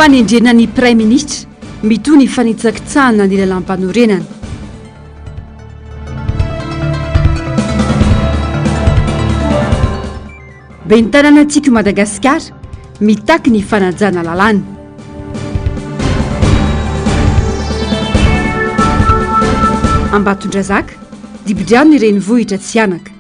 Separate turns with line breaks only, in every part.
fanendrena ny pray ministra mitoy ny fanitsakitsahana ny lalam-panorenana. be ny tanàna tsika Madagasikara mitaky ny fanajana lalàna. Ambatondrazaka dibidrano ny renivohitra tsy anaka.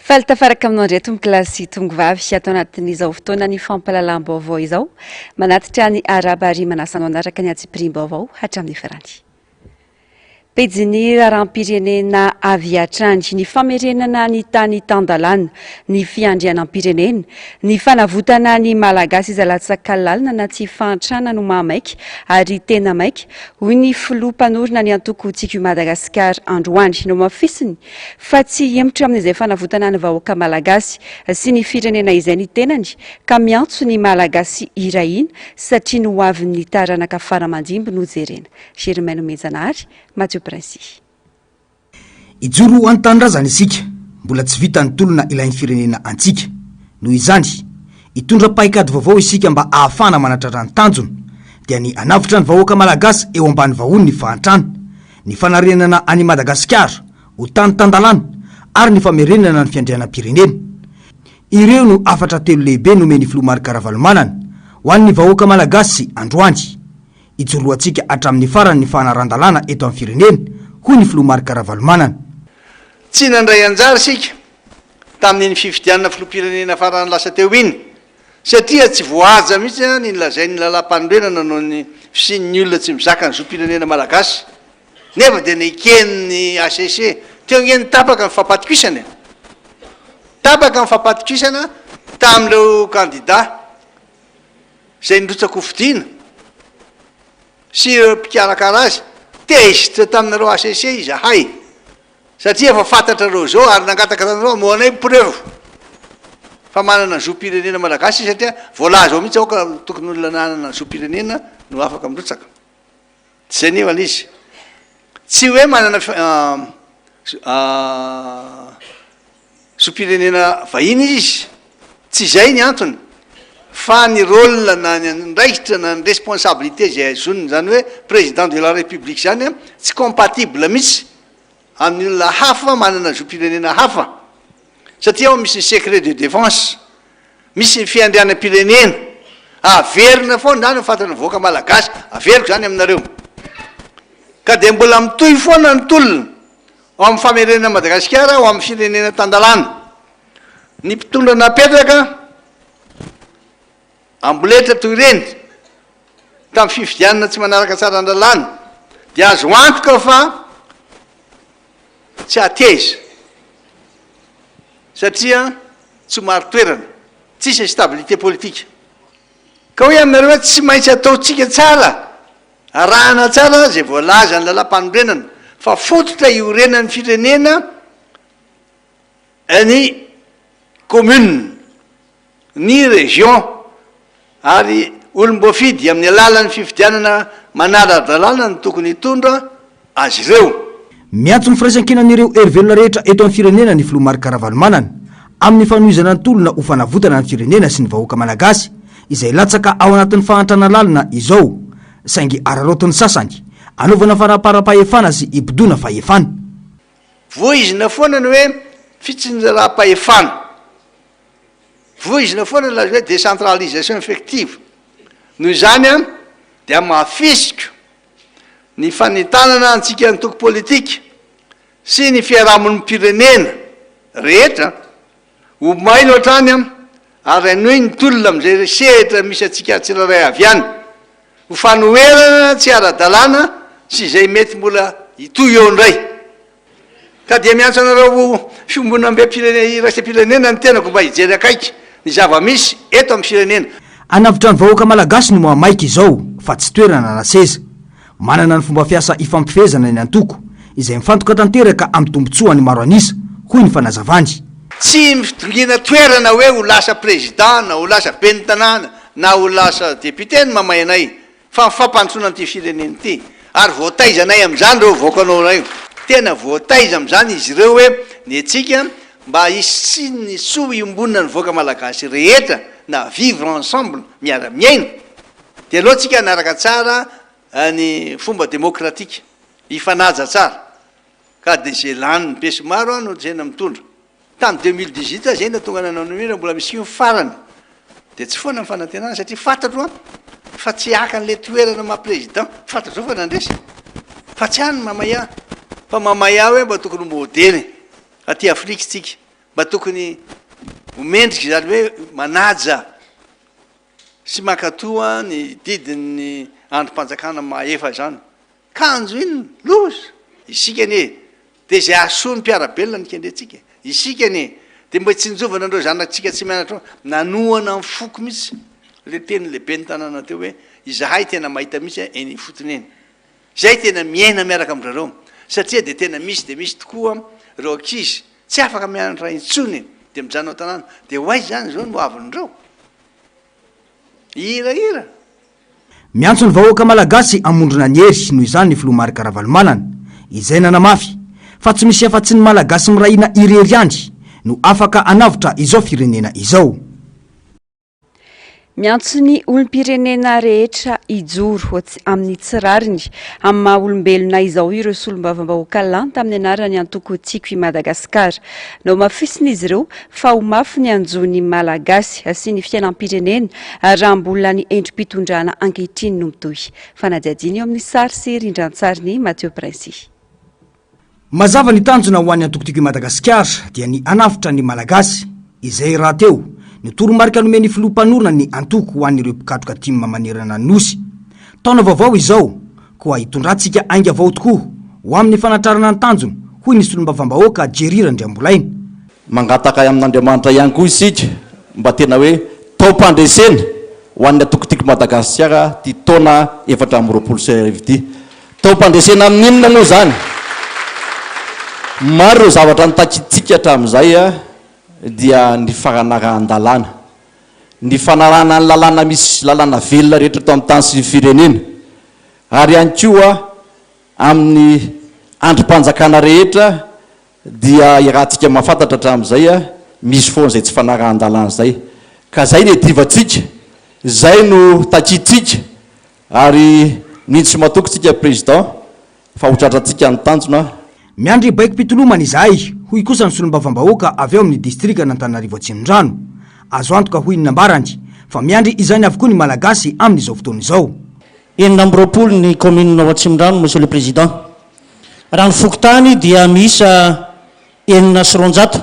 Falitafaraka aminao indray tombokilasy tongovavy atao anatin'izao fotoana ny fampalalam-baovao izao manatitra ny araba ary manasanao anaraka ny atsipirim-baovao hatramin'ny farany. Pejiny raharam-pirenena avy hatrany ny famerenana ny tany tandalana ny fiandrianam-pirenena ny fanavotana ny malagasy izay latsakalalina na tsy fantrana no mahamaiky ary tena maika hoy ny filoha mpanorona ny antoko tsika Madagasikara androany no mafisiny fa tsy emotra amin'izay fanavotana ny vahoaka malagasy sy ny firenena izay ny tenany ka miantso ny malagasy irahina satria no avin'ny taranaka faramandimby no jerena. Germaine Mejanary, Mathieu Princy.
Ijoro antanindrazana isika mbola tsy vitany tolona ilain'ny firenena antsika noho izany hitondra paikady vaovao isika mba ahafana manatratra ny tanjona dia ny anavitra ny vahoaka malagasy eo ambany vahony ny fahantrana ny fanarenana any Madagasikara ho tany tandalana ary ny famerenana ny fiandrianam-pirenena. Ireo no afatra telo lehibe nomeny Filoha Ravalomanana ho an'ny vahoaka malagasy androany. Ijoroantsika hatramin'ny farany ny fanaran-dalàna eto amin'ny firenena hoy ny Filoha Ravalomanana.
Tsy nandray anjara sika tamin'ny fifidianana filoham-pirenena farany lasa teo iny satria tsy voaja mihitsy ny lazay ny lalam-panorenana noho ny fisian'ny olona tsy mizaka ny zoam-pirenena malagasy nefa dia neken'ny ACC teo ngeny tapaka ny fampatikisana tamin'ireo candidat izay nirotsaky hofidiana sy ireo mpikarakara azy tezitra taminareo ACC izahay satria efa fantatra reo zao ary nangataka tanareo moanay preuve fa manana ny zoam-pirenena malagasy satria voalaza ao mihitsy aoka tokony olona nanana ny zoam-pirenena no afaka mirotsaka. Zay ny eval izy tsy hoe manana zoam-pirenena vahiny izy tsy zay ny antony fa ny rôle na ny ndraikitra na ny responsabilité zay azoniny zany hoe président de la république zany tsy compatible mihitsy amin'ny olona hafa manana zoam-pirenena hafa satria ao misy ny secret de défense misy ny fiandrianam-pirenena averina foana zany fatana voaka malagasy averiko zany aminareo ka dia mbola mitohy foana ny tolona ao amin'ny famerenana Madagasikara ao amin'ny firenena tandalana ny mpitondra napetraka amboletra toy ireny tamin'ny fifidianana tsy manaraka tsara an-dalàna dia azo antoka fa tsy ateza satria tsy maro toerana tsisy stabilité politique ka hoe aminareo hoe tsy maintsy ataotsika tsara arahana tsara zay voalaza ny lalam-panorenana fa fototra iorenan'ny firenena ny commune ny région ary olom-boafidy amin'ny alalan'ny fifidianana manara-dalàna ny tokony hitondra azy ireo.
Miantso ny firaisan-kenan'ireo hery-velona rehetra eto amin'ny firenena ny Filoha Ravalomanana amin'ny fanohizana ny tolona ho fanavotana ny firenena sy ny vahoaka malagasy izay latsaka ao anatin'ny fahantrana lalina izao saingy ararotiny sasany anaovana faraparam-pahefana sy ibodona fahefana.
Voizina foana ny hoe fitsinjaram-pahefana, voizina foana la hoe décentralisation effective noho izany dia mahafisika ny fanitanana antsika ny toko politika sy ny fiarahamon'ny pirenena rehetra ho maino hatrany ary anohy ny tolona amin'izay sehatra misy atsika tsirairay avy any ho fanoherana tsy ara-dalàna sy izay mety mbola hitoy eo indray ka dia miantso anareo fiombonambe iraisam-pirenena ny tenako mba hijery akaiky ny zava-misy eto amin'ny firenena.
Anavitra ny vahoaka malagasy no mamaiky izao fa tsy toerana na seza manana ny fomba fiasa ifampifezana ny antoko izay mifantoka tanteraka amin'ny tombotsoany maro anisa hoy ny fanazavany.
Tsy mitongina toerana hoe ho lasa président na ho lasa ben'ny tanàna na ho lasa député ny mamay anay fa mifampanotsona an'ity firenena ity ary voataizanay amin'izany reo voakanao ray tena voataiza amin'izany izy ireo hoe ny atsika mba isy ny soa iombonina ny voaka malagasy rehetra na vivre ensemble miara-miaina de aloha tsika anaraka tsara ny fomba demokratika ifanaja tsara ka de zay lany ny pesy maro a no zena mitondra tamy 2018 zay na tonga nanao nomera mbola misy farany de tsy foana ny fanantenana satria fantatro a fa tsy aka an'le toerana maha-président fantatro fa nandresy fa tsy any mamaya fa mamaya hoe mba tokony modely aty afrika tsika mba tokony omendriky zany hoe manaja sy makatoa ny didiny androm-panjakana maefa zany kanjo iny loza isika ane de zay asoa ny mpiarabelona nykendretsika isika ane de mba tsinjovana andreo zanatsika tsy mianatra nanoana ny foko mihitsy le teny lehibe ny tanàna teo hoe izahay tena mahita mihitsy eny fotony eny zay tena miaina miaraka amrareo satria de tena misy de misy tokoa reo akizy tsy afaka mianatra intsony de mijanao tanàna de hoay zany zao no avin'ireo hirahira
miantso ny vahoaka malagasy amondrona ny hery noho izany ny filomarika ravalomanana izay nanamafy fa tsy misy afa-tsy ny malagasy mirahina irery andry no afaka anavotra izao firenena izao
miantso ny olom-pirenena rehetra ijoro amin'ny tsirariny amin'ny maha olombelona izao ireo solom-bavambahoaka lan tamin'ny anarany antoko tiako i Madagasikara no mafisina izy ireo fa ho mafy ny anjony malagasy sy ny fiainam-pirenena raha-mbolina ny endrim-pitondrana ankehitriny no mitohy fanadiadiana eo amin'ny sary sy rindran-tsariny Mathieu Princy.
mazava ny tanjona ho an'ny antoko-tiako i Madagasikara dia ny anafitra ny malagasy izay raha teo ny toromarika nomeny filompanorona ny antoko ho an'ireo mpikatroka timma manerana nosy taona vaovao izao koa hitondrantsika ainga avao tokoa ho amin'ny fanatrarana ny tanjona hoy ny solom-bavambahoaka Jerira Ndriambolaina
mangataka amin'Andriamanitra ihany koa isika mba tena hoe tao-pandresena ho an'ny antoko-tiako Madagasikara ty taona 2024 sy arivo ty tao-pandresena amin'inona moa zany maro ireo zavatra nitakitsika hatramin'izay dia ny faranara-andalana ny fanarana ny lalàna misy lalàna velona rehetra tao amin'ny tany sy firenena ary ihany koa amin'ny androm-panjakana rehetra dia irahantsika mahafantatra hatramin'izay misy foana zay tsy fanarana-andalana zay ka zay ny divatsika zay no takitsika ary nintsy matokotsika président fa hotratratsika ny tanjona
miandry baiko pitolomana izahay hoy kosa ny solom-bavambahoaka avy eo amin'ny distrika n'Antananarivo Atsimondrano azo antoka hoy ny nambarany fa miandry izany avokoa ny malagasy amin'izao fotoana izao
enina amby roapolo ny commune ao Atsimondrano monsieur le président raha ny fokotany dia miisa enina sy roanjato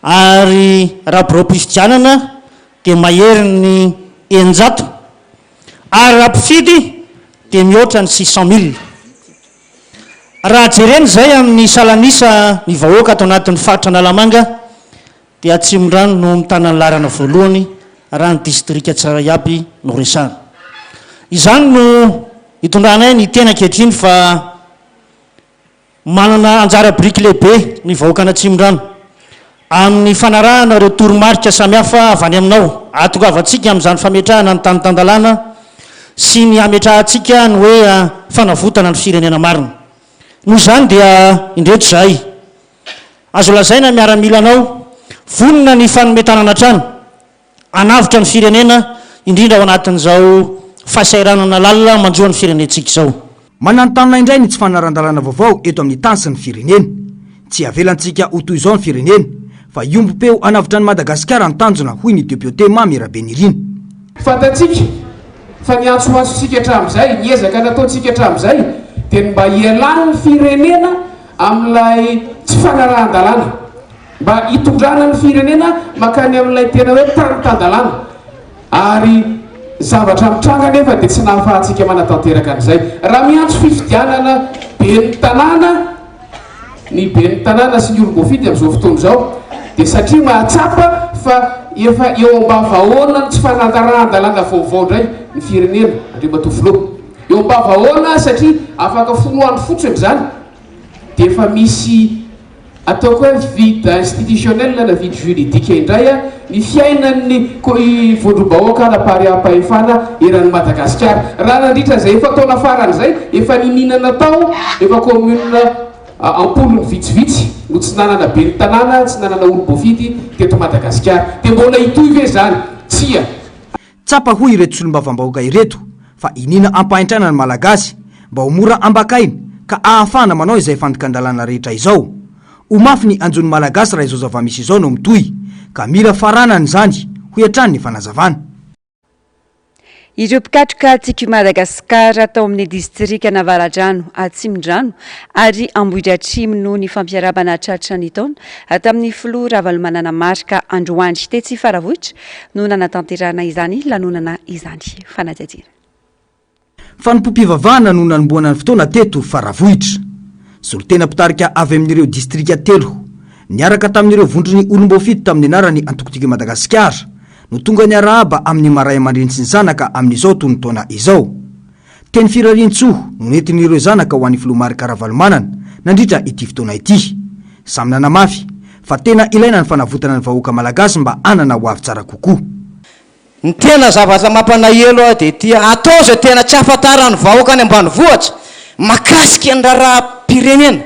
ary raha boropifidianana dia mahery ny eninjato ary raha mpifidy dia mihoatra ny 600 000 raha jereny zay amin'ny salanisa ny vahoaka atao anatin'ny faritra Analamanga dia Atsimondrano no mitana ny larana voalohany raha ny distrika tsirairay aby no resana izany no hitondranay ny tena ankehitriny fa manana anjara biriky lehibe ny vahoaka an'Atsimondrano amin'ny fanarahana ireo toromarika samihafa avy any aminao atongavatsika amin'izany fametrahana ny tany-tandalana sy ny ametrahantsika ny hoe fanavotana ny firenena marina noho izany dia indreto zahay azo lazaina miaramila anao vonona ny fanometanana trano anavitra ny firenena indrindra ao anatin'izao fahasairanana lalina manjoa ny firenentsika izao
mananotanona indray ny tsy fanaran-dalana vaovao eto amin'ny tany sy ny firenena tsy avelantsika ho toy izao ny firenena fa iombom-peo anavitra ny Madagasikara ny tanjona hoy ny député Mamirabe Nirina
fantatsika fa niantsoantsika hatramin'izay niezaka nataontsika hatramin'izay dia mba ialana ny firenena amin'ilay tsy fanarahan-dalana mba hitondrana ny firenena makany amin'ilay tena hoe tany-tandalana ary zavatra mitranga nefa dia tsy nahafahantsika manatanteraka an'izay raha miantso fifidianana be ny tanàna sy ny olombofity amin'izao fotoana izao dia satria mahatsapa fa efa eo ambavahoana ny tsy fanatarahan-dalana vaovao indray ny firenena Andriamatofiloha eo ambavahoana satria afaka foloany fotsiny zany dia efa misy ataoko hoe vide institutionnel na vide juridique indray ny fiainan'ny vondrom-bahoaka napariam-pahefana eran'ny Madagasikara raha nandritra zay efa taona farany zay efa nininana tao efa commune ampolony vitsivitsy no tsy nanana be ny tanàna tsy nanana olobofidy teto Madagasikara dia mbola itoy ve zany tsia
tsapa hoy ireto solombavam-bahoaka ireto fa inina ampahintrana ny malagasy mba ho mora ambakainy ka ahafahana manao izay fandokandalana rehetra izao ho mafy ny anjony malagasy raha izao zava-misy izao no mitohy ka mira faranany zany ho hatrany ny fanazavana.
Ireo mpikatroka tsiky Madagasikara tao amin'ny distrika Navaradrano Atsimon-drano ary Ambohidratrimo Atrimo no ny fampiarabana tratra ny taona tamin'ny filoha Ravalomanana Marika Androany tetsy Faravohitra no nanatanterana izany lanonana izany fanajajina.
Fanompom-pivavahana no nanomboana ny fotoana teto Faravohitra. Solotena mpitarika avy amin'ireo distrika telo niaraka tamin'ireo vondrony olombofity tamin'ny anarany Antokotika Madagasikara no tonga ny arahaba amin'ny maray aman-dreny sy ny zanaka amin'izao tony taona izao. Teny firarian-tsoa no nentin'ireo zanaka ho an'ny filoha Marika Ravalomanana nandritra ity fotoana ity. Samy nanamafy fa tena ilaina ny fanavotana ny vahoaka malagasy mba anana ho avy tsara kokoa.
Ny tena zavatra mampanahelo dia tia atao zay tena tsy ahafantarany vahoaka any ambanivohitra makasika ny raharaham-pirenena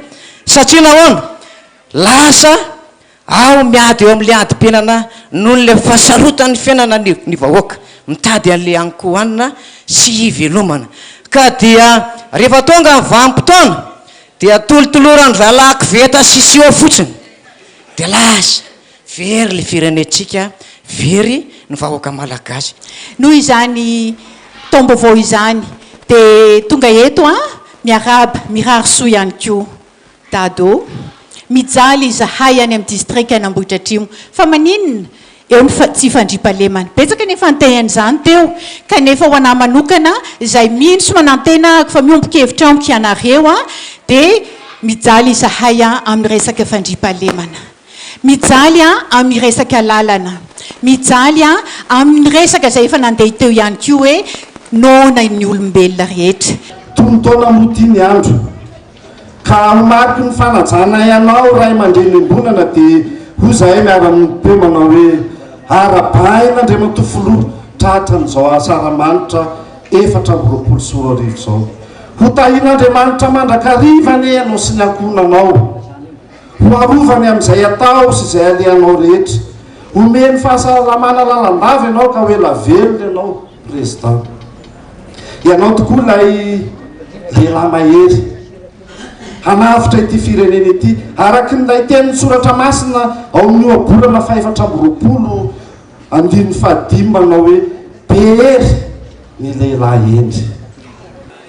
satria nahoana lasa ao miady eo amin'le adi-penana noho le fahasarotan'ny fiainana ny vahoaka mitady an'le ankohanina sy ivelomana ka dia rehefa tonga ny vanim-potoana dia tolotolorany zalaky veta sy siho fotsiny dia lasa very le firenentsika very ny vahoaka malagasy
noho izany taom-baovao izany dia tonga eto miaraba mirarisoa ihany koa dado mijaly zahay any amin'ny distrika ny Ambohitra Atrimo fa maninona eo ny tsy fandriampahalemana betsaka nefa antehany zany teo kanefa ho anahy manokana izay mino sy manantena fa miombokevitra amiko ianareo dia mijaly zahay amin'ny resaka fandriampahalemana mijaly amin'ny resaka lalana mijaly amin'ny resaka izay efa nandeha teo ihany koa hoe nona ny olombelona rehetra
tonotaona motiny andro ka mariky ny fanajana ianao ray aman-dreny ambonana dia ho zahay miara-be manao hoe arabaina Andriamatofoloha tratran'izao asaramanitra 420 soroarivo zao ho tahin'Andriamanitra mandrakarivany ianao sy ny ankonanao ho arovany amin'izay atao sy izay alehanao rehetra omeny fahasalamana lalandava ianao ka hoe lavelona ianao président ianao tokoa lay lehilahy mahery hanavitra ity firenena ity araky nilay tenin'ny soratra masina ao amin'ny oabolana 420 andin'ny fahadimy manao hoe behery ny lehilahy endry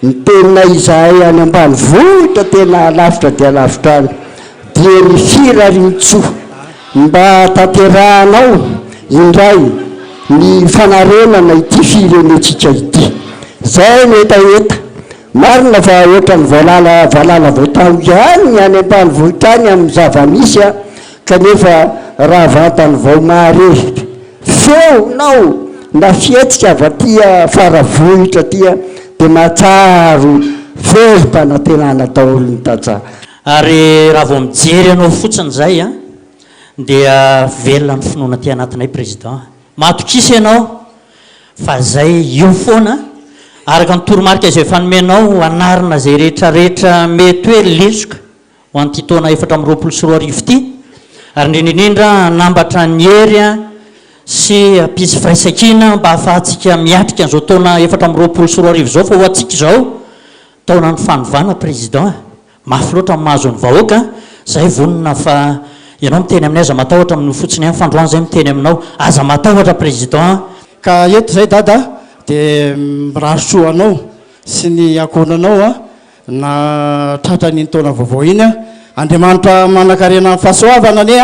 ny tenina izahay any ambanivohitra tena lavitra dia lavitra any dia ny firarian-tsoa mba tanterahanao indray ny fanarenana ity firenentsika ity zay no etaeta marina fa ohatrany voalala voatao ihany any ambanivohitra any amin'ny zava-misy kanefa raha vantany vao maharehitra feonao na fietsika avy aty Faravohitra tia dia mahatsaro ferim-panantenana taolony tantsaha
ary raha vao mijery anao fotsiny zay dia velona ny finoana ty anatinay président matokisa ianao fa zay io foana araka ny toromarika izay fanomenao anarina zay rehetrarehetra mety hoe lesoka ho an'ity taona 420 ty ary indrindraindrindra nambatra ny hery sy ampisy firaisakina mba ahafahantsika miatrika an'izao taona 420 zao fa ho atsika izao taona ny fanovana président mafy loatra mahazo ny vahoaka zay vonina fa ianao miteny amin'ny aza matahotra amin'ny fotsiny any fandroany zay miteny aminao aza matahotra président
ka eto zay dada dia mirarosoa anao sy ny ankonanao na tratran'iny taona vaovao iny Andriamanitra manakarena ny fahasoavana ane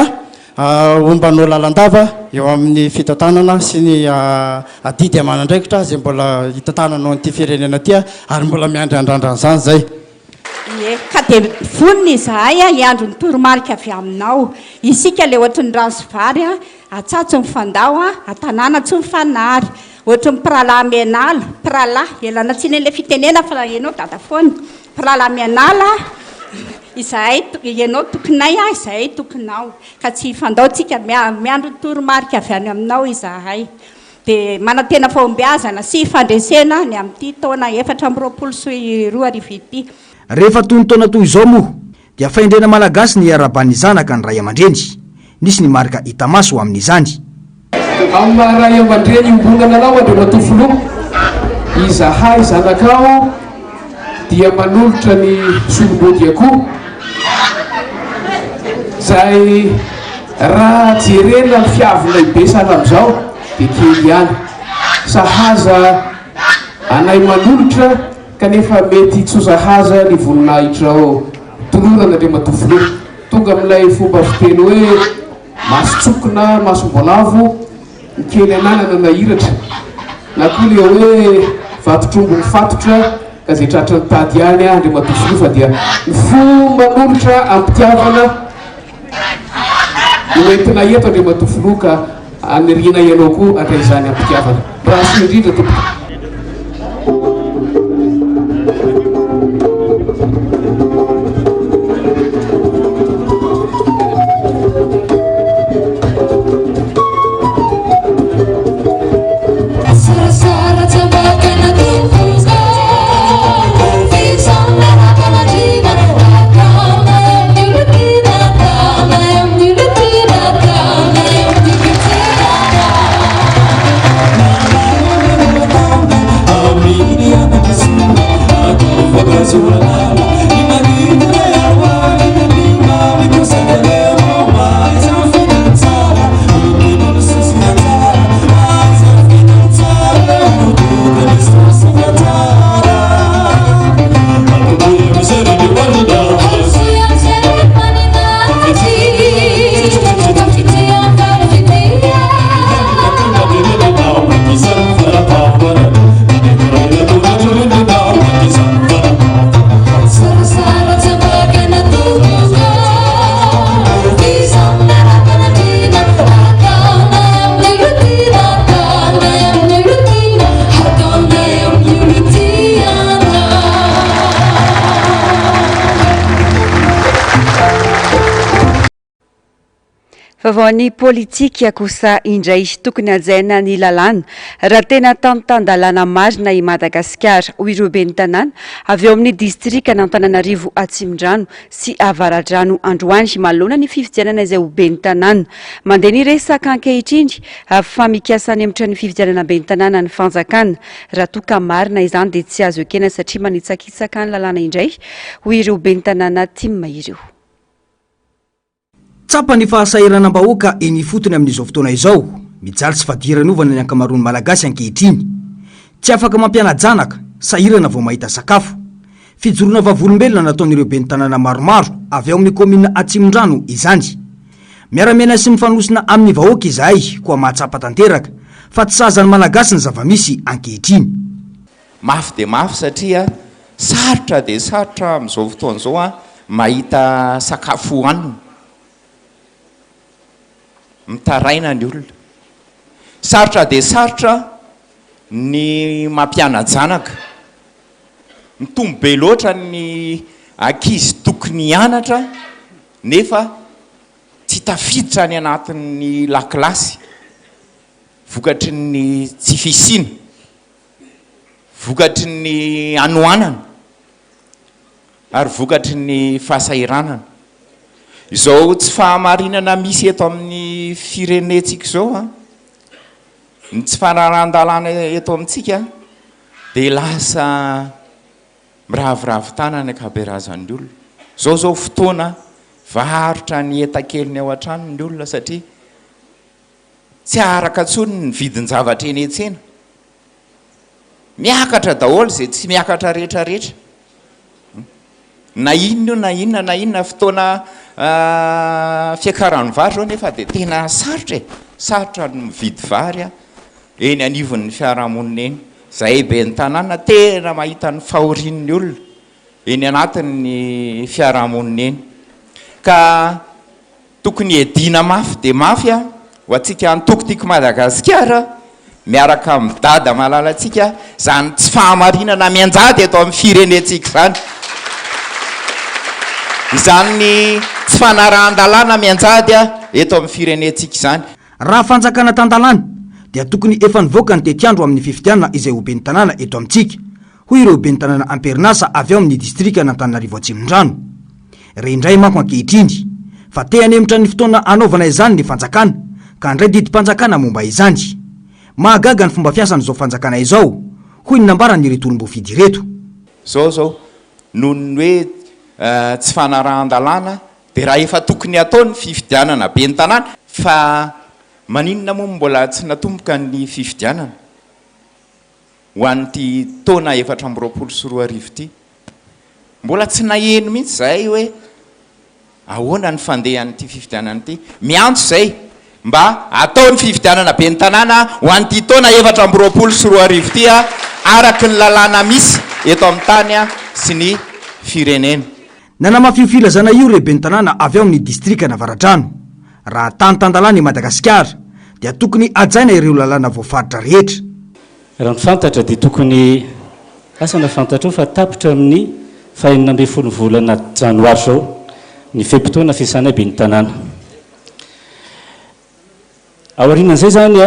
ombanao lalandava eo amin'ny fitantanana sy ny adidy amanandraikitra zay mbola hitantananao an'ity firenena ty ary mbola miandrandrandran'izany zay
ka dia voniny izahay hiandro ny toromarika avy aminao isika le ohatry ny rasovary atsatso ny fandao atanàna tsy mifanary ohatry ny pirala mianala pirala elana tsiny an'le fitenena fa ianao dada foana pirala mianala izahay ianao tokonay izahay tokonao ka tsy fandao tsika miandro ny toromarika avy any aminao izahay dia manantena fahombiazana sy fandresena ny amin'ity taona 420 sy 2 arivo ity
rehefa tony taona toy izao moa dia faindrena malagasy ny araban'ny zanaka ny ray aman-dreny nisy ny marika itamaso amin'izany
amin'ny maharay aman-dreny ombonana anao andre matofolo izahay zanakao dia manolotra ny solomody akoho zay raha jerena ny fiavonaybe sana am'izao dia kely ihany sahaza anay manolotra kanefa mety tsosahaza ny voninahitra tolorana andre matofolo tonga amin'ilay fomba fiteny hoe masotsokona masombolavo ny kely ananana nahiratra na koa le hoe vatotrombo ny fatotra ka zay tratra ny tady ihany andre matofolo fa dia ny fo manolotra ampitiavana noentina eto andre matofolo ka anirina ianao koa andray izany ampitiavana raha sy indrindra tompo
Vaovao politika kosa indray tokony hajaina ny lalàna raha tena tanotandalàna marina i Madagasikara ho ireo ben'ny tanàna avy eo amin'ny distrika n'Antananarivo Atsimondrano sy Avaradrano androany manoloana ny fifidianana izay ho ben'ny tanàna mandeha ny resaka ankehitriny famikasany amitra ny fifidianana ben'ny tanàna ny fanjakana raha toka marina izany dia tsy azo ekena satria manitsakitsaka ny lalàna indray ho ireo ben'ny tanàna timma ireo.
Tsapa ny fahasahiranam-bahoaka eny fotony amin'izao fotoana izao mijaly tsy fadiranovana ny ankamaroany malagasy ankehitriny tsy afaka mampianajanaka sahirana vao mahita sakafo fijorona vavolombelona nataon'ireo ben'ny tanàna maromaro avy ao amin'ny komina Atsimondrano izany miaramena sy mifanosina amin'ny vahoaka izahay koa mahatsapa tanteraka fa tsy sazany malagasy ny zavamisy ankehitriny
mafy de mafy satria sarotra de sarotra amin'izao fotoana izao mahita sakafo hohanina mitaraina ny olona sarotra de sarotra ny mampianajanaka mitombo be loatra ny ankizy tokony hianatra nefa tsy tafiditra ny anatin'ny lakilasy vokatry ny tsy fisina vokatry ny anoanana ary vokatry ny fahasahiranana izao tsy fahamarinana misy eto amin'ny firenentsika izao ny tsy fanarandalana eto amintsika dia lasa miravoravo-tana ny akaberazan'ny olona zao fotoana varotra ny etan-keliny ao an-trano ny olona satria tsy araka ntsony ny vidin-javatra eny an-tsena miakatra daholo zay tsy miakatra rehetrarehetra na inona fotoana fiakaran'ny vary zao nefa dia tena sarotra ny mividy vary eny anivon'ny fiarahamonina eny zay be ny tanàna tena mahita ny fahorian'ny olona eny anatin'ny fiarahamonina eny ka tokony edina mafy de mafy ho atsika antokotiako Madagasikara miaraka amin'ny dada malalatsika zany tsy fahamarinana mianjady eto amin'ny firenentsika zany izany tsy fanarahan-dalàna mianjady eto amin'ny firenentsika izany
raha fanjakana tan-dalàna dia tokony efa nivoaka ny tetiandro amin'ny fifidianana izay ho ben'ny tanàna eto amintsika hoy ireo ben'ny tanàna Amperinasa avy ao amin'ny distrika n'Antananarivo Atsimondrano reindray manko ankehitriny fa te hanemitra ny fotoana anaovana izany ny fanjakana ka ndray didim-panjakana momba izany mahagaga ny fomba fiasan'izao fanjakana izao hoy ny nambara ny retolom-bofidy reto
zao noho ny hoe tsy fanarahan-dalàna dia raha efa tokony ataony fifidianana be ny tanàna fa maninona moa mbola tsy natomboka ny fifidianana ho an'ty taona 424 ity mbola tsy naheno mihitsy zay hoe ahoana ny fandehan'ity fifidianana ity miantso zay mba ataony fifidianana be ny tanàna ho an'ty taona 424 ity araky ny lalàna misy eto amin'ny tany sy ny firenena
nanamafio-filazana io rebe ny tanàna avy ao amin'ny distrika Navaratrano raha tany-tandalàna i Madagasikara dia tokony ajaina ireo lalàna voafaritra rehetra
raha ny fantatra dia tokony asana fantatra fa tapitra amin'ny 20 volana janoary zao ny fepitoana fiasana be ny tanàna aorianan'izay zany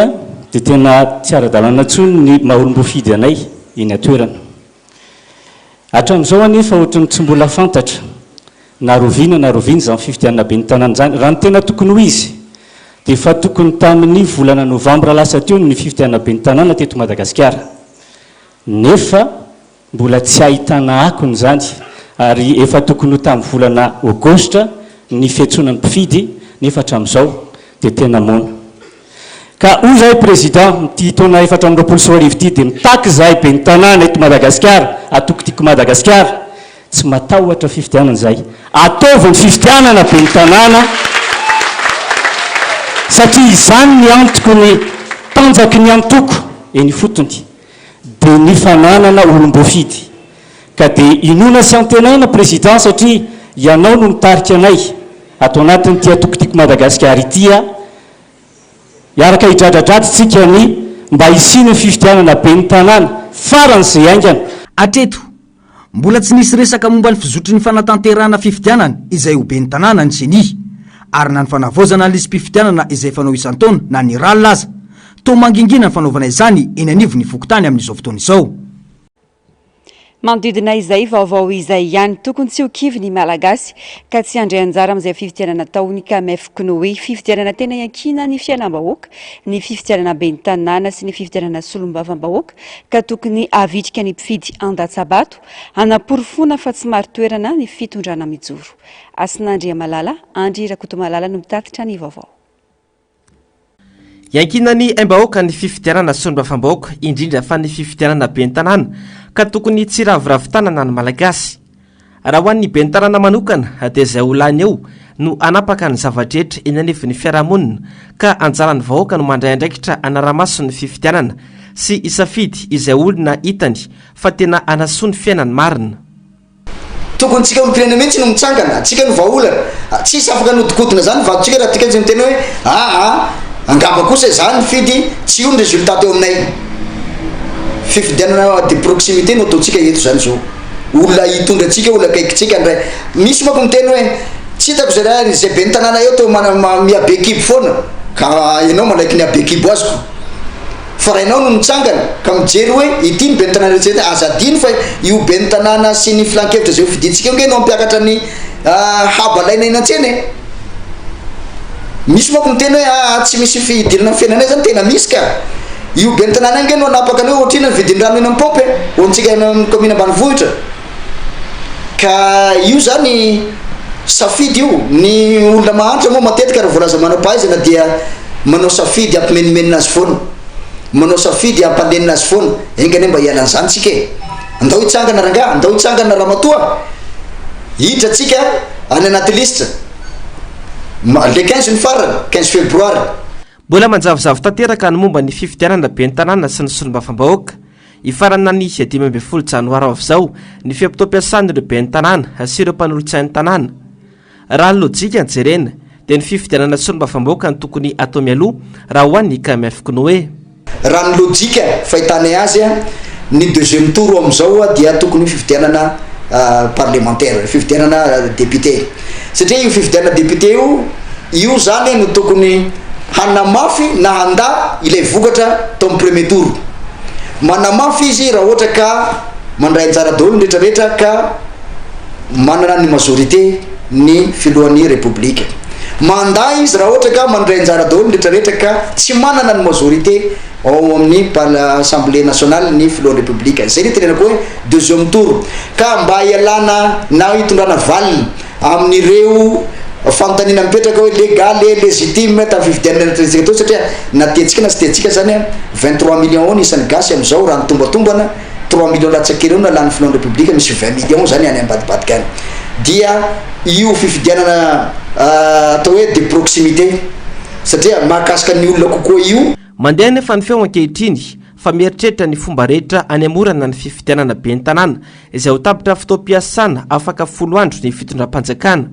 dia tena tsy ara-dalàna tsony ny maha-olom-bofidy anay eny atoerana hatramin'izao anefa ohatrany tsy mbola fantatra narovina zany fifidianana be ny tanàna zany raha ny tena tokony ho izy dia fa tokony tamin'ny volana novambra lasa teo ny fifidianana be ny tanàna teto Madagasikara nefa mbola tsy ahitana akony zany ary efa tokony ho tamin'ny volana aogostra ny fiantsonan'ny mpifidy nefa hatramin'izao dia tena mona ka hoy zahay président mity taona 424 ity dia mitaky zahay be ny tanàna eto Madagasikara atokotiako Madagasikara tsy matahotra fifidianana zay ataovy ny fifidianana be ny tanàna satria izany ny antoko ny tanjaky ny antoko eny fotony dia ny fananana olom-bofidy ka dia inona sy antenaina président satria ianao no mitarika anay atao anatin'ny ty atokotiako Madagasikara itya iaraka hidradradradytsika ny mba isiny ny fifidianana be ny tanàna faran'izay aingana
atreto mbola tsy nisy resaka momba ny fizotry ny fanatanterahana fifidianana izay ho be ny tanàna ny seni ary na ny fanavozana lisy mpifidianana izay fanao isan-taona na ny ralina aza to mangingina ny fanaovana izany eny anivo ny fokotany amin'izao fotoana izao
manodidina izay vaovao izay ihany tokony tsy ho kivy ny malagasy ka tsy andray anjara amin'izay fifidianana taony ka mefokony hoe fifidianana tena iankina ny fiainam-bahoaka ny fifidianana be ny tanàna sy ny fifidianana solombavam-bahoaka ka tokony avitrika ny mpifidy an-datsabato hanamporofona fa tsy maro toerana ny fitondrana mijoro Asinandria Malala Andry Rakoto Malala no mitatitra ny vaovao
iankina ny aim-bahoaka ny fifidianana solombavam-bahoaka indrindra fa ny fifidianana be ny tanàna ka tokony tsy raviravitanana ny malagasy raha ho an'ny be ny tanàna manokana dia izay olany eo no anapaka ny zavatrehetra eny anevy ny fiarahamonina ka anjarany vahoaka no mandray andraikitra anaramaso ny fifidianana sy isafidy izay olona hitany fa tena anasoa ny fiainany marina
tokony tsika olom-pirenena mihitsy no mitsangana tsika no vahaolana tsisy afaka nodikodina zany vatontsika raha tika tsy miteny hoe angamba kosa zany fidy tsy io ny résultat teo aminay fifidianana de proximité no ataontsika eto zany zao olona hitondratsika olona akaikitsika ndray misy mako miteny hoe tsy hitako zay be ny tanàna eo to miabe ekibo foana ka ianao manaiky ny abe ekibo azoko fa raha ianao no mitsangana ka mijery hoe ity ny be ny tanàna retsety azadiny fa io be ny tanàna sy ny filan-kevitra zay fiditsika io nge nao mpiakatra ny habalaina eny an-tsena misy mako miteny hoe tsy misy fidirana fiainanay zany tena misy ka io be ny tanàna nge no anapaka ny hoe ohatrina ny vidin-drano eny amin'ny pompy ontsika eny amin'ny commune ambanivohitra ka io zany safidy io ny olona mahantra moa matetika raha voalaza manao pahaizana dia manao safidy ampimenimenina azy foana manao safidy ampandenina azy foana engany mba hialan'izany tsika andao hitsangana ranga andao hitsangana ramatoa hidra tsika any anaty listre le 15 ny farany 15 febroary
mbola manjavozavo tanteraka ny momba ny fifidianana be ny tanàna sy ny solombavam-bahoaka ifarana ny 15 janoary avy ny fiampitoam-piasan'ireo be ny tanàna sy ireo mpanolotsain'ny tanàna raha ny lojika ny jerena dia ny fifidianana solombavam-bahoaka ny tokony atao mialoha raha ho an'ny kamefokony hoe
raha ny lojika fahitana azy ny deuxième tour amin'izao dia tokony fifidianana parlementaire fifidianana député satria io fifidianana député io zany no tokony hanamafy na handa ilay vokatra tao amin'ny premier tour manamafy izy raha ohatra ka mandray anjara daholo rehetrarehetra ka manana ny majorité ny filohan'ny republika manday izy raha ohatra ka mandray anjara daholo rehetrarehetra ka tsy manana ny majorité ao amin'ny assemblée nationale ny filohan'ny republika zay ny tenenako hoe deuxième tour ka mba hialana na hitondrana valiny amin'ireo fantanina mipetraka hoe légal e légitime tafividianana to satria natetsika na sy tetsika zany 23 millions ny isan'ny gasy am'izao raha nitombatomboana 3 millions latsakely na lany filohan'ny republika misy 20 millions zany any ambadibadika any dia io fifidianana atao hoe de proximité satria mahakasika ny olona kokoa io
mandeha nefa ny feo ankehitriny fa mieritreritra ny fomba rehetra any amorana ny fifidianana be ny tanàna izay ho tapitra fotoam-piasana afaka 10 andro ny fitondram-panjakana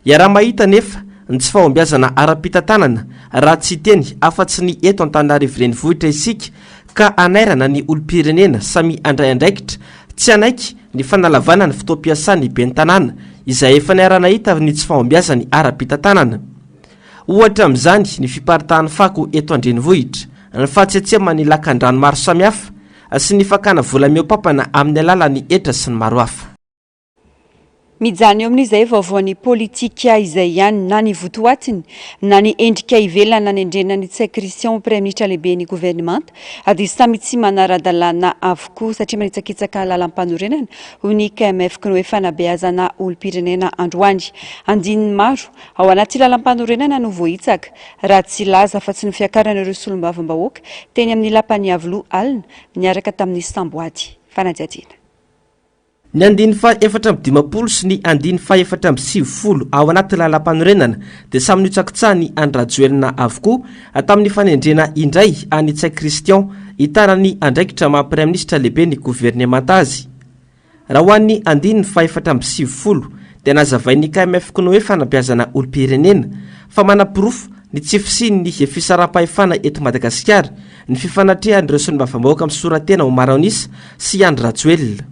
iaraha mahita nefa ny tsy fahombiazana ara-pitantanana raha tsy teny afa-tsy ny eto Antananarivo renivohitra isika ka anairana ny olom-pirenena samy andray andraikitra tsy anaiky ny fanalavana ny fotoam-piasany be ny tanàna izay efa niarana hita ny tsy fahombiazany ara-pitantanana ohatra amin'izany ny fiparitahan'ny fako eto andrenivohitra ny fahatsiatsiama ny lakan-drano maro samihafa sy ny fakana vola miopampana amin'ny alalan'ny etra sy ny maro hafa
mijany eo amin'izay vaovaon'ny politika izay ihany na ny votoatiny na ny endrika ivelana ny endrena ny tsai Christian premier ministre lehibe ny gouvernemanta ady samy tsy manara-dalàna avokoa satria manitsakitsaka lalam-panorenana ho ny KMF no hoe fanabeazana olom-pirenena androany andininy maro ao anaty lalam-panorenana no vohitsaka raha tsy laza fa tsy ny fiakaran'ireo solombavam-bahoaka teny amin'ny lapany avilo alina niaraka tamin'ny samboady fanadiadiana
ny andiny fa 450 sy ny andiny fa 470 ao anaty lalam-panorenana dia samy nitsakitsah ny andrajoelina avokoa tamin'ny fanendrena indray any tsai Christian hitarany andraikitra maha premier ministre lehibe ny gouvernemanta azy raha ho an'ny andiny fa 470 dia nazavain'ny KMF no hoe fanabeazana olom-pirenena fa manapirofo ny tsy fisiny ny fisaram-pahefana eto Madagasikara ny fifanatrehan'ireo solombavam-bahoaka amin'ny soratena ho Maraonisa sy Andry Rajoelina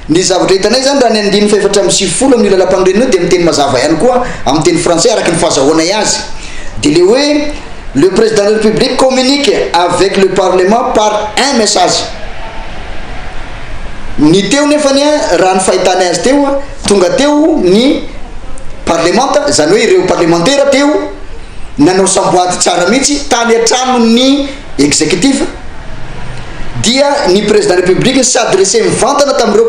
ny zavatra hitanay zany raha ny andiny fa 470 amin'ny lalam-panorenana dia miteny mazava ihany koa amin'ny teny français araky ny fahazahoanay azy dia le hoe le président de la République communique avec le parlement par un message ny teo nefany raha ny fahitanay azy teo tonga teo ny parlemanta zany hoe ireo parlementaire teo nanao samboady tsara mihitsy tany an-trano ny exécutif dia ny président de la République s'adressé mivantana tamin'ireo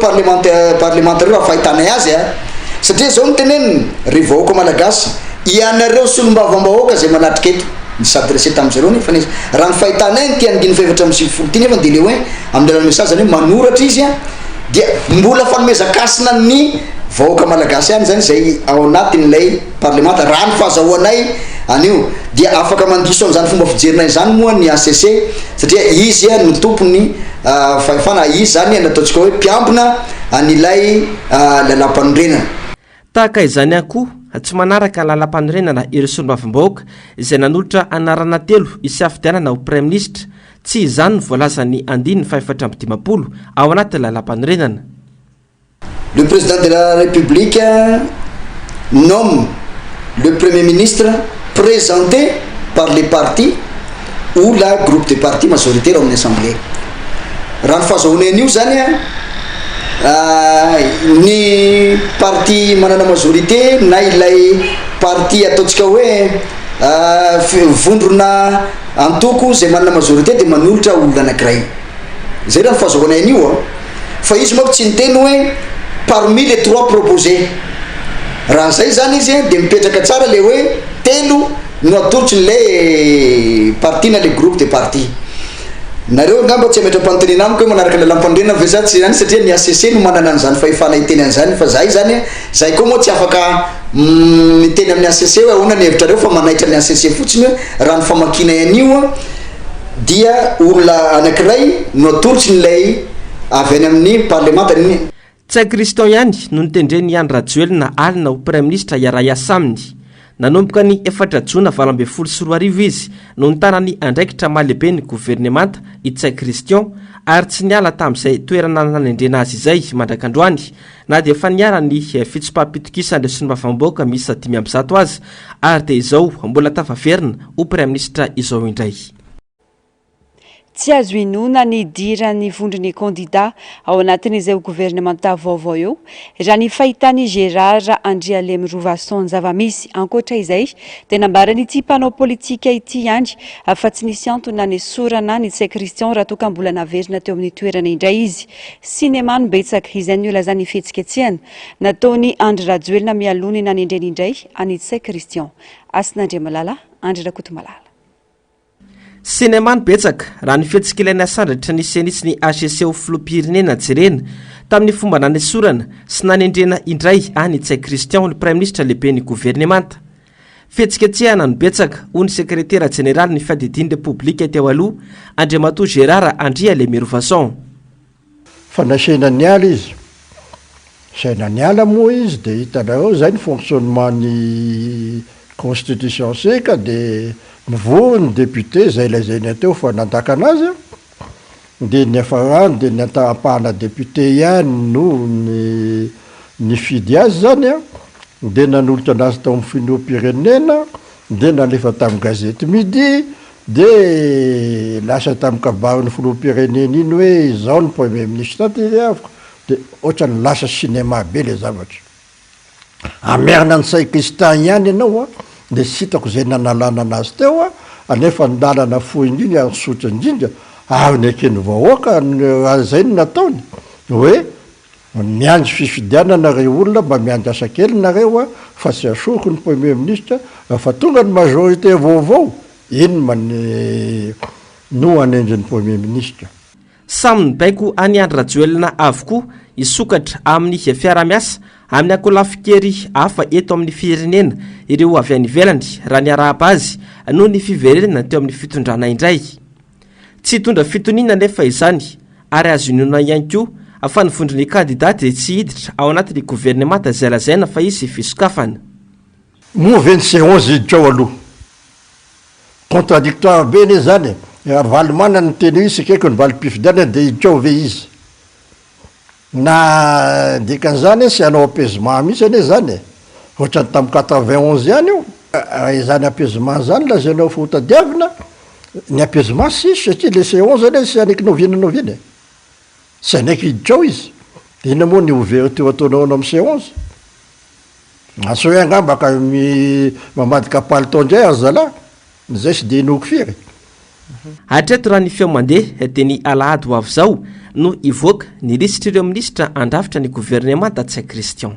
parlementaire raha fahitanay azy satria zao niteneniny ry vahoaka malagasy ianareo solombavam-bahoaka zay manatrika eto ny s'adressé tamin'izareo nefa raha ny fahitanay ny tia andiny fa 470 ty nefa dia le hoe amin'ny lalana message zany hoe manoratra izy dia mbola fanomezakasina ny vahoaka malagasy any zany zay ao anatin'ilay parlemanta raha ny fahazahoanay anio dia afaka mandiso amin'izany fomba fijerinay zany moa ny ACC satria izy no tompony fahefana izy zany nataontsika hoe mpiambina an'ilay lalam-panorenana
tahaka izany ihany koa tsy manaraka lalam-panorenana ireo solombavam-bahoaka izay nanolotra anarana telo isafidianana ho premier ministre tsy izany ny voalazany andiny fa 450 ao anaty lalam-panorenana
le président de la République nomme le premier ministre présenté par les partis ou la groupe de partis majoritaire amin'ny assemblée raha ny fahazahoana an'io zany ny parti manana majorité na ilay parti ataontsika hoe vondrona antoko zay manana majorité dia manolotra olona anankiray zay raha ny fahazahoana an'io fa izy moa tsy niteny hoe parmi les 3 proposés raha zay zany izy dia mipetraka tsara le hoe telo no atolotriny le parti na le groupe de parti nareo ngamba tsy ametra-panontaniana amiko hoe manaraka lalam-panorenana ve za tsy zany satria ny ACC no manana an'izany fahefana hiteny an'izany fa zay zany zay koa moa tsy afaka miteny amin'ny ACC hoe ahoana ny hevitrareo fa manaitra ny ACC fotsiny hoe raha ny famakinay an'io dia olona anankiray no atolotsy nylay avy any amin'ny parlemanta
tsai Christian ihany no nitendreny Andry Rajoelina alina ho premier ministre iaraha iasa aminy nanomboka ny 4 jona 2024 izy no nitanany andraikitra mahalehibe ny gouvernemanta i tsai Christian ary tsy niala tamin'izay toerana nanendrena azy izay mandrakandroany na dia efa niara ny fitsipaham-pitokisany solombavam-bahoaka misy 500 azy ary dia izao mbola tafaverina ho premier ministre izao indray
tsy azo inona ny dirany vondrony kandida ao anatin'izay ho gouvernementa vaovao eo raha ny fahitany Gérard Andrialemy Rovason zavamisy ankoatra izay dia nambarany ity mpanao politika ity ihany fa tsy nisy antony ny sorana ny tsay Christian raha toa ka mbola naverina teo amin'ny toerana indray izy sinema no betsaka izay ny olazany fihetsiketsiana nataony Andry Rajoelina mialony na nindreny indray any tsay Christian Asin'Andriamalala Andry Rakotomalala
sinema ny betsaka raha ny fihetsikilany asandratry ny senisy ny ACC ho filoham-pirenena jerena tamin'ny fomba nanesorana sy nanendrena indray any tsay Christian ny prime ministre lehibe ny gouvernemanta fihetsiketsehana no betsaka ho ny sekretera jeneraly ny fadidiny republika teo aloha Andriamatoa Gérard Andrialemy Rovason
fa nasenany ala izy sainany ala moa izy dia hitanareo zay ny fonctionnement ny constitution seka dia mivoa ny député zay lazainy ateo fa nandaka anazy dia ny afarany dia ny atampahana député ihany no ny fidy azy zany a dia nanolotra anazy tao amin'ny filoham-pirenena dia nalefa tamin'ny gazety midi dia lasa tamin'ny kabariny filoham-pirenena iny hoe izao ny premier ministre ty avoko dia ohatrany lasa cinéma be le zavatra amerina ny say Christian ihany ianao a dia sy hitako zay nanalana anazy teo a anefa nlalana fo indrindra sotra indrindra ary ny ekeny vahoaka zay no nataony hoe miandry fifidianana reo olona mba miandry asa kely nareo a fa sy asoko ny premier ministre fa tonga ny majorité vaovao iny no anendrin'ny premier ministre
samyny baiko any Andry Rajoelina avokoa isokatra amin'ny fiara-miasa amin'ny akolafikery hafa eto amin'ny firenena ireo avy any ivelany raha ny arahaba azy noho ny fiverenana teo amin'ny fitondrana indray tsy hitondra fitoniana nefa izany ary azo inona ihany koa afa ny vondrony kandidaty dia tsy hiditra ao anatin'ny gouvernemanta zay lazaina fa izy fisokafana
mouveny C11 hiditra ao aloha contradictoire be ne zany valomana ny teny izy sikeko ny valim-pifidiana dia hiditra ao ve izy na dikan'izany sy hanao apaisement mihitsy ane zany ohatrany tamin'ny 91 ihany io izany apaisement zany lazainao fotadiavina ny apaisement sisy satria le C11 ane sy aneky noviana sy aneky hiditra ao izy dia ina moa ny ouverture ataonao amin'ny C11 aso hoe angamba ka mamadika palitao indray ary zala zay sy dia inoko firy
hatreto raha ny feo mandeha dia ny alahady ho avy zao no ivoaka ny lisitra ireo ministra andrafitra ny gouvernemanta tsay Christian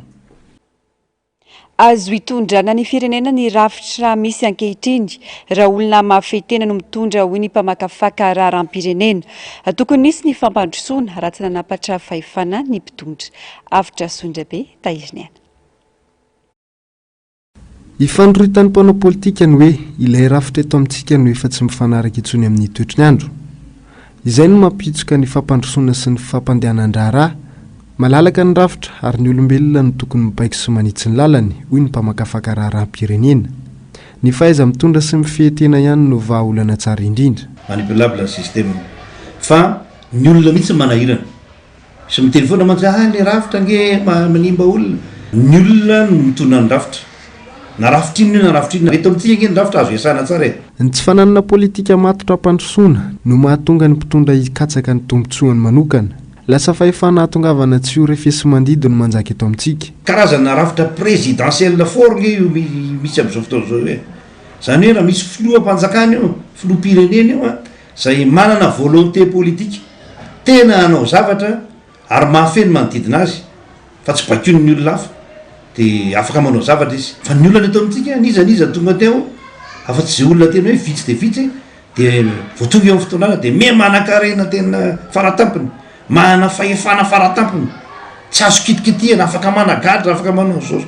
azo hitondrana ny firenena ny rafitra misy ankehitriny raha olona mahafetena no mitondra hoy ny mpamakafaka raharam-pirenena tokony nisy ny fampandrosoana raha tsy nanapatra fahefana ny mpitondra avitra Sondrabe Tahiriniana
ifandroitan'ny mpanao politika ny hoe ilay rafitra eto amintsika no efa tsy mifanaraka itsony amin'ny toetriny andro izay no mampitsoka ny fampandrosoana sy ny fampandehanan-draharaha malalaka ny rafitra ary ny olombelona no tokony mipaika sy manitsy ny lalany hoy ny mpamakafaka raharam-pirenena ny fahaiza mitondra sy mifehetena ihany no vahaolana tsara indrindra
manipulable système fa ny olona mihitsy manahirana sy miteny foana mantsy le rafitra nge manimba olona ny olona no mitondra ny rafitra na rafitra iny na rafitra iny eto amintsika nge ny rafitra azo iasana tsara
ny tsy fananana politika matotra ampandrosoana no mahatonga ny mpitondra hikatsaka ny tombotsoany manokana lasa fahefana hatongavana tsy ho refesy mandidy no manjaka eto amintsika
karazana rafitra présidentiel fort nge io misy amin'izao fotoana zao hoe zany hoe raha misy filoham-panjakana io filoham-pirenena io zay manana volonté politique tena hanao zavatra ary mahafeny manodidina azy fa tsy bakio ny olona hafa dia afaka manao zavatra izy fa ny olona eto amintsika nizaniza tonga teo afa-tsy zay olona tena hoe vitsy dia vitsy dia voatonga eo amin'ny fotoanana dia me manan-karena tena faratampony mana fahefana faratampony tsy azo kitikitihana afaka managadra afaka manao zao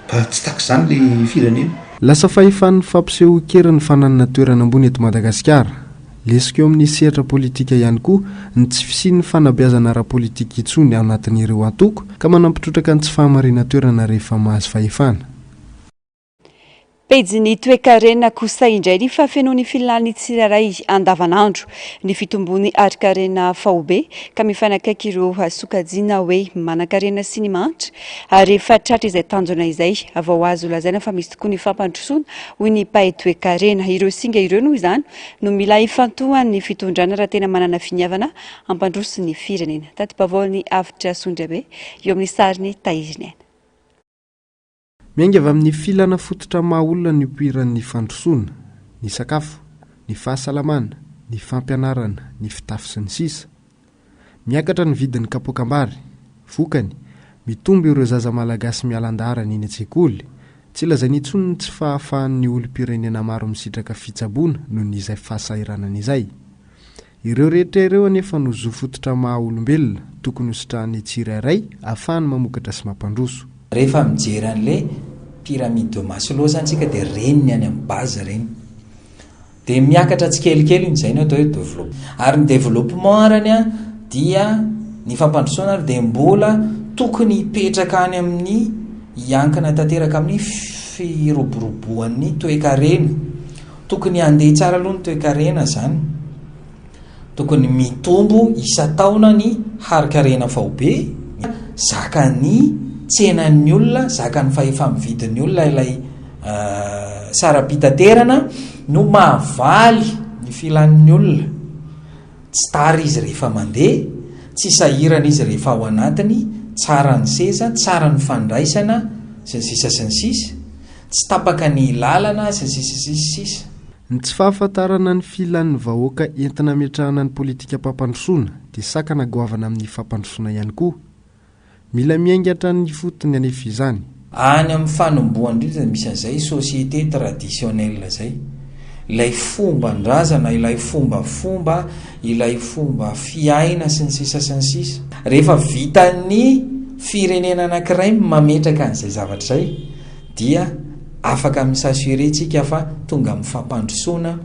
fa tsy taka izany le firenena
lasa fahefan'ny fampiseho-kera ny fananana toerana ambony eto Madagasikara lesika eo amin'ny sehatra politika ihany koa ny tsy fisian'ny fanabeazana ara-politika itsony ao anatin'ireo antoko ka manampitrotraka ny tsy fahamarina toerana rehefa mahazo fahefana
pejiny toe-karena kosa indray ny fafenoany filan'ny tsiraray andavanandro ny fitombony ari-karena faobe ka mifanakaiky ireo sokajiana hoe manan-karena sy ny manitra ary efa tratra izay tanjona izay avao azo lazaina fa misy tokoa ny fampandrosoana hoy ny mpahay toe-karena ireo singa ireo noho izany no mila ifantohany ny fitondrana raha tena manana finiavana ampandroso ny firenena tatym-baovao avitra Asondrabe eo amin'ny sariny Taiziny.
Miainga avy amin'ny filana fototra mahaolona ny opiran'ny fandrosoana, ny sakafo, ny fahasalamana, ny fampianarana, ny fitafy sy ny sisa. Miakatra ny vidin'ny kapokambary, vokany, mitombo ireo zaza malagasy mialandara ny eny an-tsekoly, tsy lazainy intsony tsy fahafahan'ny olom-pirenena maro misitraka fitsaboana noho n'izay fahasahiranana izay. Ireo rehetra ireo anefa no zo fototra maha-olombelona tokony hositrahan'ny tsirairay ahafahany mamokatra sy mampandroso.
Rehefa mijery an'ilay pyramide de Maslow zany tsika dia reniny any amin'ny base reny. Dia miakatra tsikelikely izay no atao hoe développement. Ary ny développement arany dia ny fampandrosoana ary dia mbola tokony hipetraka any amin'ny hiankana tanteraka amin'ny firoboroboan'ny toe-karena. Tokony handeha tsara aloha ny toe-karena zany. Tokony mitombo isa-taona ny hari-karena faobe, zakany tsenan'ny olona, zakany fahefa-mividin'ny olona ilay sara-pitaterana no mahavaly ny filan'ny olona. Tsy tara izy rehefa mandeha, tsy sahirana izy rehefa ao anatiny, tsara ny seza, tsara ny fandraisana, sy ny sisa sy ny sisa, tsy tapaka ny lalana sy ny sisa sy ny sisa.
Ny tsy fahafantarana ny filan'ny vahoaka entina metrahana ny politika mpampandrosoana dia sakana goavana amin'ny fampandrosoana ihany koa. Mila miaingatra ny fotony anefa izany.
Any amin'ny fanomboana indrindra misy an'izay société traditionnelle zay. Ilay fomban-drazana, ilay fombafomba, ilay fomba fiaina sy ny sisa sy ny sisa. Rehefa vitan'ny firenena anankiray mametraka an'izay zavatra izay dia afaka misasurentsika fa tonga amin'ny fampandrosoana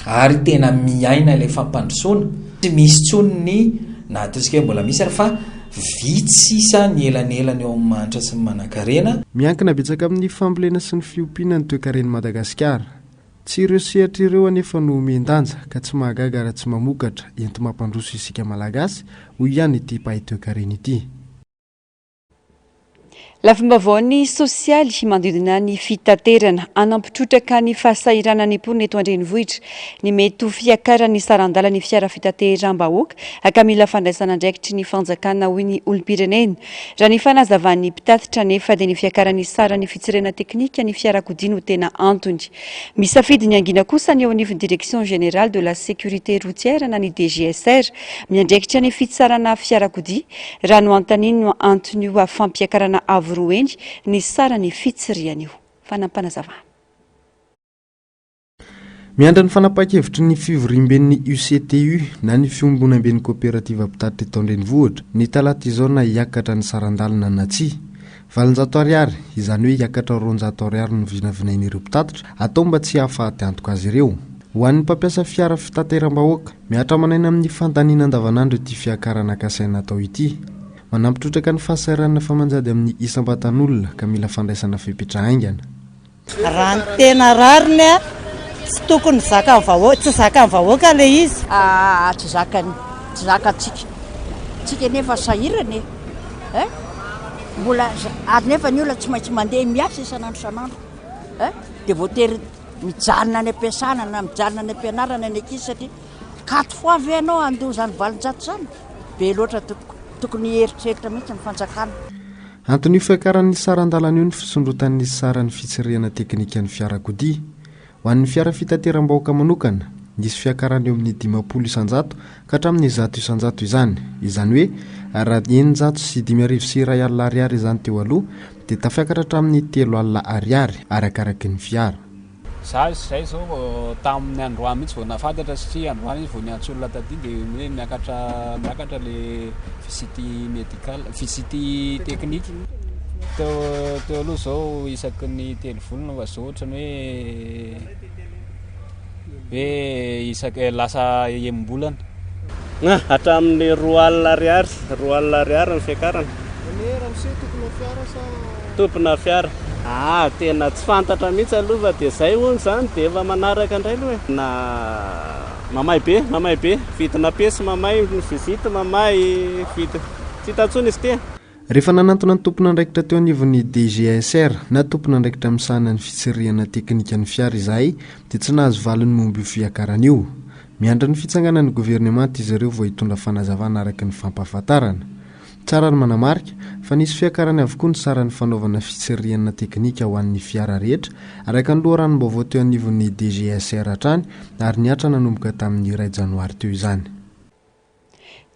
ary tena miaina ilay fampandrosoana. Tsy misy tsony ny na ataontsika hoe mbola misy ary fa vitsisa ny elanelany eo amin'ny manitra sy ny manan-karena.
Miankina betsaka amin'ny fambolena sy ny fiompiana ny toe-karen'i Madagasikara. Tsy ireo sehatra ireo anefa no mendanja ka tsy mahagaga raha tsy mamokatra ento mampandroso isika malagasy hoy ihany ity mpahay toe-karena ity.
Lafim-baovao ny sosialy manodidina ny fitaterana anampitrotraka ny fahasahirana ny mponina eto an-drenivohitra ny mety ho fiakarany sarandala ny fiara fitateram-bahoaka aka mila fandraisana andraikitry ny fanjakana hoy ny olom-pirenena raha ny fanazavan'ny mpitatitra nefa dia ny fiakarany sara ny fitsirena teknika ny fiarakodia no tena antony. Misafidy ny angina kosa ny eo anivon'ny direction générale de la sécurité routière na ny DGSR miandraikitra ny fitsarana fiarakodia raha no antaniny no antony io fampiakarana roeny ny sara ny fitsiriany io fanampanazavana.
Miandra ny fanapakevitry ny fivoriam-ben'ny UCTU na ny fiombonam-ben'ny coopérative mpitatitra eto an-drenivohitra ny talata izao na hiakatra ny sarandalina na tsia 700 ariary izany hoe hiakatra 200 ariary ny vinavinain'ireo mpitatitra atao mba tsy hahafaty antoka azy ireo. Ho an'ny mpampiasa fiara fitateram-bahoaka miatra manaina amin'ny fandaniana andavanandro ity fiakarana kasaina atao ity. Manampitrotraka ny fahasahiranana famanjady amin'ny isam-batan'olona ka mila fandraisana fipetra haingana.
Raha ny tena rariny tsy tokony zaka vahoaka, tsy zaka vahoaka le izy.
Tsy zakatsika. Tsika nefa sahirana mbola nefa ny olona tsy maintsy mandeha miasa isan'andro. Dia voatery mijanona any am-piasana na mijanona any am-pianarana any ankizy satria 4 fois avy ianao andoha zany valonjato zany. Be loatra tokony heritreritra mihitsy ny fanjakana.
Antony fiakaran'ny sarandalana io ny fisondrotan'ny saran'ny fitsirihana teknika ny fiarakodia. Ho an'ny fiara fitateram-bahoaka manokana, nisy fiakarany eo amin'ny 500 isanjato ka hatramin'ny 100 isanjato izany. Izany hoe raha 900 sy 5,2 alina ariary izany teo aloha dia tafiakatra hatramin'ny 3 alina ariary arakaraky ny fiara.
Zay zao tamin'ny androany mihitsy vao nafantatra satria androany izy vao niantso olona taty dia miakatra le visity médical, visity teknika. Teo aloha zao isaky ny 3 volana fa zao ohatrany hoe isaky lasa embolana.
Hatramin'ny 2 alina ariary ny fiakarana. Tompona fiara Tena tsy fantatra mihitsy aloha dia zay hono zany dia efa manaraka indray aloha na mamay be vidina pesy mamay ny vizity mamay vity tsy hitantsony izy tia.
Rehefa nanantona ny tompona andraikitra teo anivon'ny DGSR na tompona andraikitra misahana ny fitsirihana teknika ny fiara izahay dia tsy nahazo valiny momba io fiakarana io. Miandra ny fitsanganan'ny governemanta izy ireo vao hitondra fanazavana araka ny fampahafantarana. Tsara ny manamarika fa nisy fiakarany avokoa ny saran'ny fanaovana fitsirihana teknika ho an'ny fiara rehetra araka ny loharanom-baovao teo anivon'ny DGSR hatrany ary niatra nanomboka tamin'ny 1 Janoary teo izany.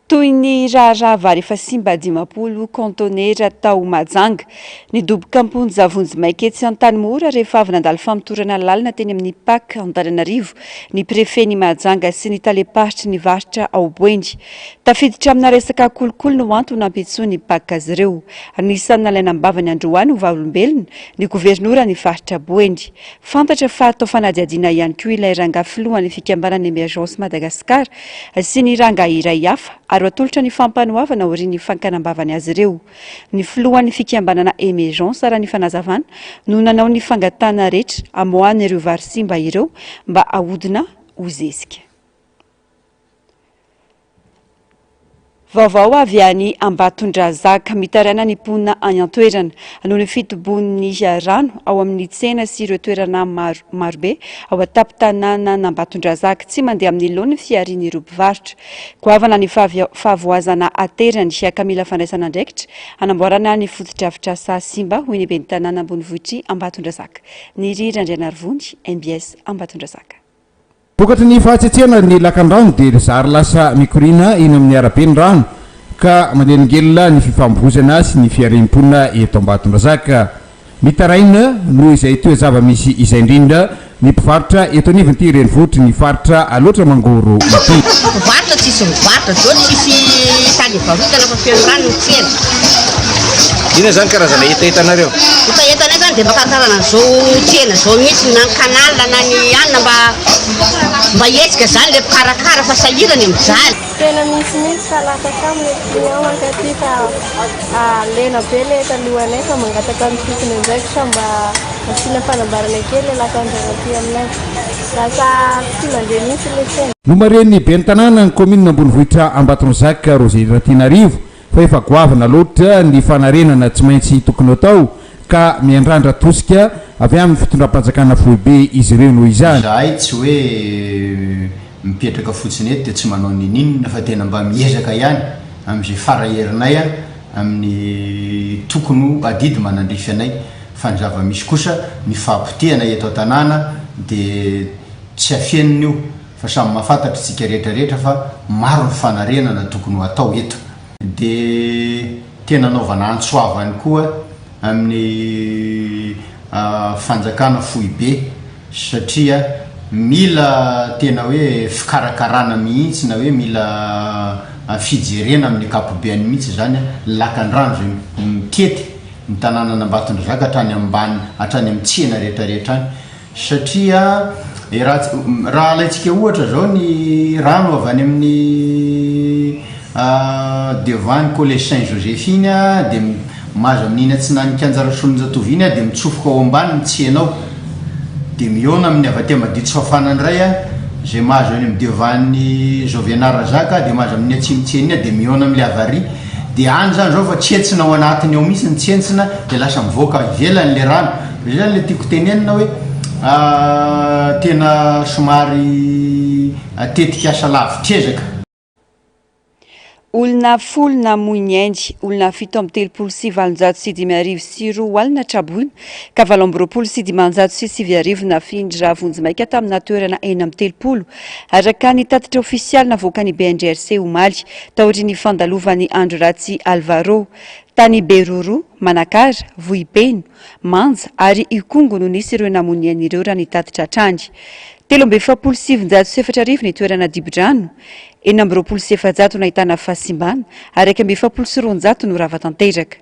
Toy ny raharahava rehefa simba 10 kontonera tao Majanga nidoboka amponjavonjy maika etsy Antanimora rehefa avy nandalo famitorana lalina teny amin'ny PAK Antananarivo ny prefet-ny Majanga sy ny taleparitry ny varitra ao Boendy. Tafiditra amina resaka kolokolo no antony nampitsoany PAK azy ireo. Anisan'ny nalaina ambavany androany ho vavolombelona ny governora ny varitra Boendy. Fantatra fa atao fanadihadiana ihany koa ilay ranga filohan'ny fikambanan'ny emergence Madagasikara sy ny ranga iray hafa ary atolotra ny fampanoavana orin'ny fankanambavany azy ireo. Ny filohan'ny fikambanana emergence raha ny fanazavana no nanao ny fangatana rehetra amoahany ireo vary simba ireo mba ahodina ho zezika. Vaovao avy any Ambatondrazaka mitaraina ny mponina any an-toerana noho ny fitoboan'ny rano ao amin'ny tsena sy ireo toerana marobe ao an-tampon-tanàna n'Ambatondrazaka tsy mandeha amin'ny laon'ny fiarian'ireo mpivarotra. Goavana ny fahavoazana aterany Kamila fandraisana andraikitra hanamboarana ny fotodrafitrasa simba hoy ny ben'ny tanàna ambonivohitry Ambatondrazaka. Ny Randrianarivony MBS Ambatondrazaka.
Vokatry ny fahatsetsehana ny lakan-drano dia zary lasa mikorina eny amin'ny arabe ny rano ka manelingelona ny fifambohozana sy ny fiarim-ponina eto Ambatondrazaka. Mitaraina noho izay toe-java-misy izay indrindra ny mpivarotra eto anivon'ity renivohitry ny faritra aloatra Mangoro Maty.
Mpivarotra tsisy mivarotra zao tsisy tany varotana fa feno rano ny tsena.
Ina zany karazana etaetanareo?
Etaetanay zany dia makakarana zao tsena zao mihitsy na ny kanala na ny anona mba hetsika zany le mpikarakara fa sahirany mijaly.
Tena misy fa lasa taminy ao mankaty fa lena be le talohanay fa mangataka ny tokony ndraiky sa mba asiana fanambarana kely lakan-dranaty aminay. Lasa tsy mandeha misy le tsena.
Nomaren'ny ben'ny tanàna ny commune ambonivohitra Ambatondrazaka Roger Ratinarivo fa efa goavana loatra ny fanarenana tsy maintsy tokony atao ka miandrandra tosika avy amin'ny fitondram-panjakana foibe izy ireo noho izany.
Zahay tsy hoe mipetraka fotsiny eto dia tsy manao ninina fa tena mba miezaka ihany amin'izay faraherinay amin'ny tokony adidy manandrify anay fa ny zava-misy kosa ny fahampotehana eto an-tanàna dia tsy afianina io fa samy mahafantatra tsika rehetrarehetra fa maro ny fanarenana tokony atao eto. Dia tena naovana antsoavany koa amin'ny fanjakana foibe satria mila tena hoe fikarakarana mihitsy na hoe mila fijerena amin'ny kapobeany mihitsy zany lakan-drano zay mitety ny tanàna n'Ambatondrazaka hatrany ambany hatrany amin'ny tsena rehetrarehetra any satria raha alaitsika ohatra zao ny rano avy any amin'ny devant collège Saint-Joséphine dia mahazo amin'iny tsy nanika Anjarasolonjatoviana dia mitsofoka ao ambany ny tsenao dia miona amin'ny avy aty Maditso Fafana indray zay mahazo any amin'ny devant-ny Jovenard Zaka dia mahazo amin'ny atsimitsena dia miona amin'ny avary dia any zany zao fa tsentsina ao anatiny ao mihitsy ny tsentsina dia lasa mivoaka ivelany le rano. Zay zany le tiako tenenina hoe tena somary tetika asa lavitra.
Olona folo namoy Indy, olona 7 sy 7 sy 2 alina traboina, ka 7 sy 7 nafindra vonjimaika tamina toerana 9 araka ny tatitra ofisialy navoaka ny BNDRC omaly taorian'ny fandalovany Andro Ratsy Alvaro. Tany Beroro, Manakara, Vohipeno, Manja ary Ikongo no nisy ireo namoy ireo raha ny tatitra hatrany. 7 ny toerana Dibodrano, 7 nahitana fahasimbana ary 7 no rava tanteraka.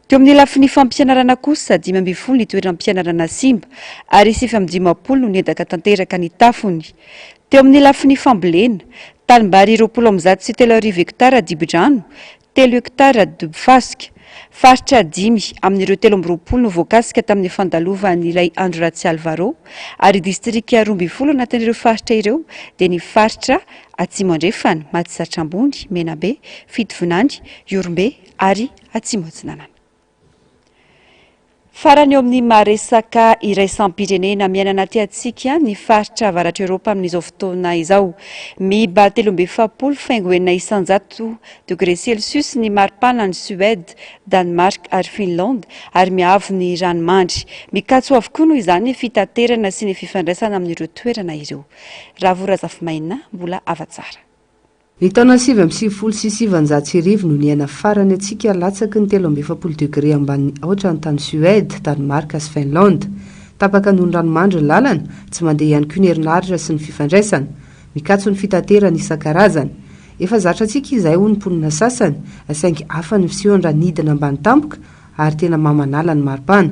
Teo amin'ny lafiny fampianarana kosa 5 ny toeram-pianarana simba ary 9 no niedaka tanteraka ny tafony. Teo amin'ny lafiny fambolena, tanimbary 20 sy 3 hektara Dibodrano, 3 hektara Dobofasika, faritra 5 amin'ireo 13 no voakasika tamin'ny fandalovanyilay Andro Ratsialvaro ary distrika 12 anatin'ireo faritra ireo dia ny faritra Atsimo Andrefana, Matsisatram-bony, Menabe, Fitovonandy, Iorombe ary Atsimo Atsinanana. Farany eo amin'ny maresaka iraisam-pirenena miaina anaty atsika ny faritra avaratra Eropa amin'izao fotoana izao. Miba 37 faingo enina isan-jato degré Celsius ny maripana ny Suède, Danemark ary Finlande ary miavo ny ranomandry. Mikatso avokoa noho izany fitaterana sy ny fifandraisana amin'ireo toerana ireo. Ravora Zafimaina, mbola afatsara.
Ny taona 7 sy 7 no niaina farany atsika latsaky ny 17 degré ambany oatra ny tany Suède, Danemark sy Finlande. Tapaka noho ny ranomandry ny lalana, tsy mandeha ihany koa ny herinaratra sy ny fifandraisana. Mikatso ny fitaterana isan-karazany. Efa zatra atsika izay ho ny mponina sasany, saingy hafa ny fiseho an-dranidina ambany tampoka ary tena mamanala ny maripana.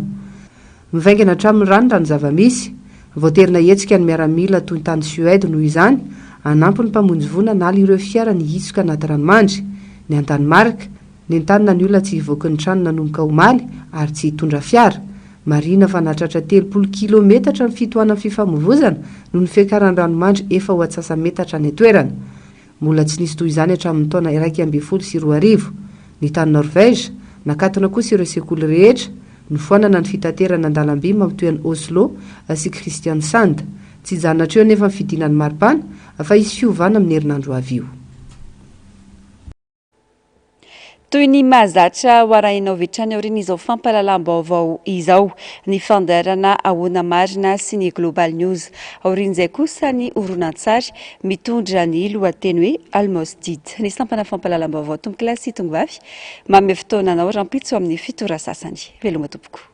Mivaingana hatramin'ny rano ny zava-misy. Voaterina hetsika ny miaramila toy ny tany Suède noho izany. Anampy ny mpamonjy vona nala ireo fiara ny hitsoka anaty ranomandry. Ny an-Danemark, ny entanina ny olona tsy hivoaka ny trano nanomboka omaly ary tsy hitondra fiara. Marina fa nahatratra 30 kilometatra ny fitohanan'ny fifamoivoizana noho ny fiakaran'ny ranomandry efa ho atsasa-metatra ny atoerana. Mbola tsy nisy toy izany hatramin'ny taona 2012 sy 2020. Ny tany Norvège, nakatona kosa ireo sekoly rehetra, nofoanana ny fitaterana an-dalamby mampitoy an'i Oslo sy Kristiansand. Tsy janatra eo nefa ny fidinan'ny maripana, fa isy fiovana amin'ny herinandro avy io.
Toy ny mahazatra ho arahinao vetrany aoriana izao fampahalalam-baovao izao ny fandairana ahoana marina sy ny Global News. Aorian'izay kosa ny horonan-tsary mitondra ny lohateny hoe Almosdid. Ny sampana fampahalalam-baovao tompoklasy tongavy mamy fotoananao rampitso amin'ny fitora sasany. Veloma tompoko.